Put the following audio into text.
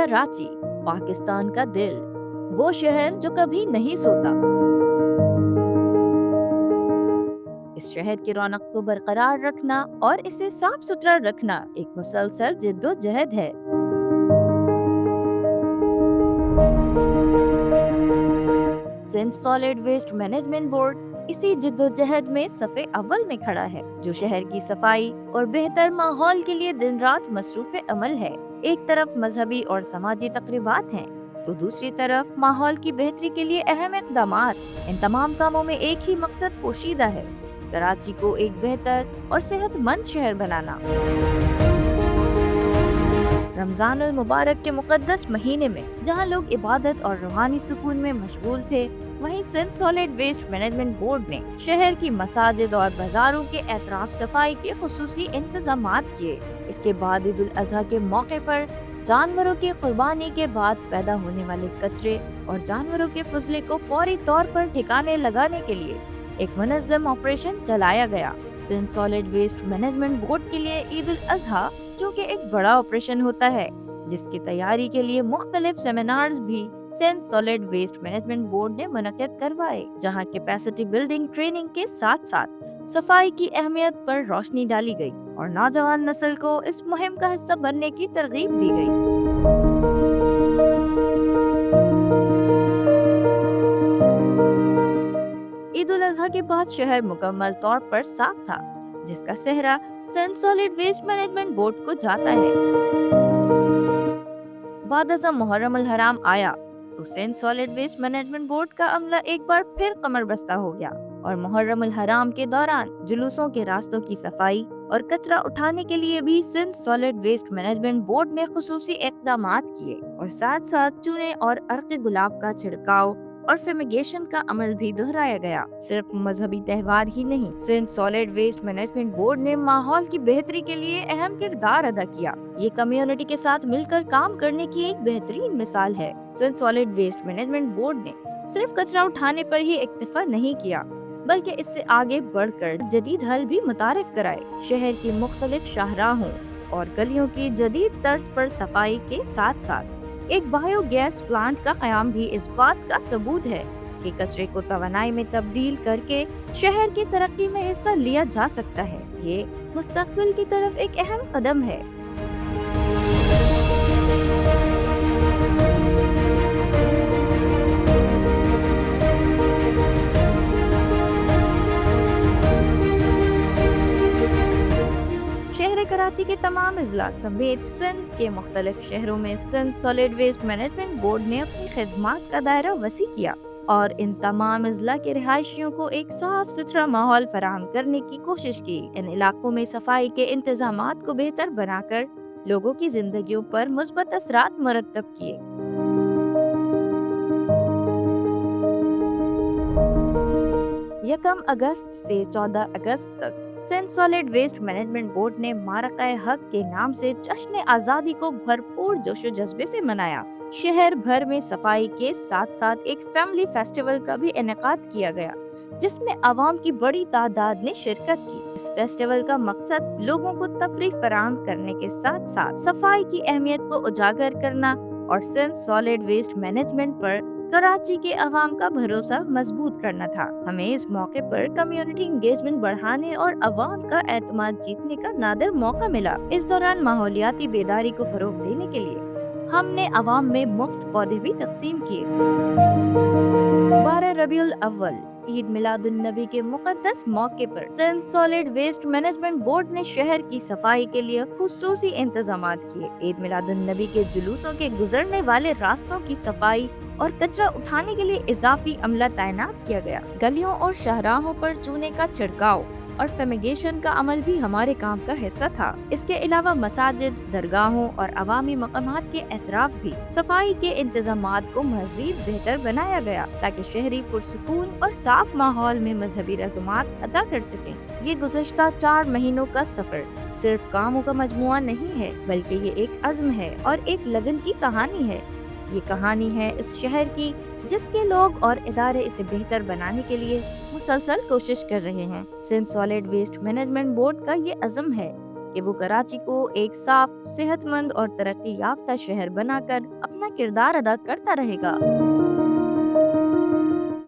कराची, पाकिस्तान का दिल, वो शहर जो कभी नहीं सोता। इस शहर की रौनक को बरकरार रखना और इसे साफ सुथरा रखना एक मुसलसल जिद्दोजहद है। Sindh solid waste management board इसी जिद्दोजहद में सफ़े अव्वल में खड़ा है, जो शहर की सफाई और बेहतर माहौल के लिए दिन रात मसरूफ़ अमल है। एक तरफ मजहबी और समाजी तकरीबात हैं, तो दूसरी तरफ माहौल की बेहतरी के लिए अहम इक़दामात। इन तमाम कामों में एक ही मकसद पोशीदा है, कराची को एक बेहतर और सेहतमंद शहर बनाना। रमजानुल मुबारक के मुकद्दस महीने में जहां लोग इबादत और रूहानी सुकून में मशगूल थे, वहीं Sindh solid waste management board ने शहर की मसाजिद और बाजारों के एतराफ सफाई के खुसूसी इंतजामात किए। इसके बाद ईद उल अजहा के मौके पर जानवरों की कुर्बानी के बाद पैदा होने वाले कचरे और जानवरों के फजले को फौरी तौर पर ठिकाने लगाने के लिए एक मुनज़्ज़म ऑपरेशन चलाया गया। Sindh solid waste management board के लिए ईद उल अजहा, जो कि एक बड़ा ऑपरेशन होता है, जिसकी तैयारी के लिए मुख्तलिफ सेमिनार्स भी Sindh solid waste management board ने मुनक़्क़िद करवाए, जहां कैपेसिटी बिल्डिंग ट्रेनिंग के साथ साथ सफाई की अहमियत पर रोशनी डाली गई और नौजवान नस्ल को इस मुहिम का हिस्सा बनने की तरगीब दी गई। ईद उल अजहा के बाद शहर मुकम्मल तौर पर साफ था, जिसका सेहरा Sindh solid waste management board को जाता है। बाद मुहर्रम अल हराम आया तो Sindh solid waste management board का अमला एक बार फिर कमर बस्ता हो गया और मुहर्रम अल हराम के दौरान जुलूसों के रास्तों की सफाई और कचरा उठाने के लिए भी Sindh solid waste management board ने खुसूसी इक़दामात किए और साथ साथ चूने और अर्क़ गुलाब का छिड़काव और फिमिगेशन का अमल भी दोहराया गया। सिर्फ मजहबी त्योहार ही नहीं, Sindh solid waste management board ने माहौल की बेहतरी के लिए अहम किरदार अदा किया। ये कम्युनिटी के साथ मिलकर काम करने की एक बेहतरीन मिसाल है। Sindh solid waste management board ने सिर्फ कचरा उठाने पर ही इक्तफा नहीं किया, बल्कि इससे आगे बढ़कर जदीद हल भी मुतारिफ कराए। शहर की मुख्तलिफ शाहराहों और गलियों की जदीद तर्ज पर सफाई के साथ साथ एक बायोगैस प्लांट का क़याम भी इस बात का सबूत है कि कचरे को तवानाई में तब्दील करके शहर की तरक्की में हिस्सा लिया जा सकता है। ये मुस्तक़बिल की तरफ एक अहम कदम है। कराची के तमाम अजला समेत सिंध के मुख्तलिफ शहरों में Sindh solid waste management board ने अपनी खिदमात का दायरा वसी किया और इन तमाम अजला के रिहायशियों को एक साफ सुथरा माहौल फराहम करने की कोशिश की। इन इलाकों में सफाई के इंतजामात को बेहतर बनाकर लोगों की जिंदगियों पर मुस्बत असरात मुरतब किए। 1 अगस्त से 14 अगस्त तक Sindh solid waste management board ने मारक़े हक के नाम से जश्न आज़ादी को भरपूर जोशो जज्बे से मनाया। शहर भर में सफाई के साथ साथ एक फैमिली फेस्टिवल का भी इनेकाद किया गया, जिसमें आवाम की बड़ी तादाद ने शिरकत की। इस फेस्टिवल का मकसद लोगों को तफरीह फराहम करने के साथ साथ सफाई की अहमियत को उजागर करना और सिंध सॉलिड वेस्ट मैनेजमेंट पर कराची के अवाम का भरोसा मजबूत करना था। हमें इस मौके पर कम्युनिटी इंगेजमेंट बढ़ाने और अवाम का एतमाद जीतने का नादिर मौका मिला। इस दौरान माहौलियाती बेदारी को फरोग देने के लिए हमने अवाम में मुफ्त पौधे भी तकसीम किए। 12 रबीउल अव्वल ईद मिलादुन नबी के मुकद्दस मौके पर Sindh solid waste management board ने शहर की सफाई के लिए खुसूसी इंतजामात किए। ईद मिलादुन नबी के जुलूसों के गुजरने वाले रास्तों की सफाई और कचरा उठाने के लिए इजाफी अमला तैनात किया गया। गलियों और शाहराहों पर चूने का छिड़काव और फिमिगेशन का अमल भी हमारे काम का हिस्सा था। इसके अलावा मसाजिद, दरगाहों और अवामी मकामात के एतराफ भी सफाई के इंतजामात को मजीद बेहतर बनाया गया, ताकि शहरी पुरसुकून और साफ माहौल में मजहबी रसूमात अदा कर सकें। ये गुज़श्ता 4 महीनों का सफर सिर्फ कामों का मजमुआ नहीं है, बल्कि ये एक अज़्म है और एक लगन की कहानी है। ये कहानी है इस शहर की, जिसके लोग और इदारे इसे बेहतर बनाने के लिए मुसलसल कोशिश कर रहे हैं। Sindh solid waste management board का ये अज़्म है کہ وہ کراچی کو ایک صاف، صحت مند اور ترقی یافتہ شہر بنا کر اپنا کردار ادا کرتا رہے گا۔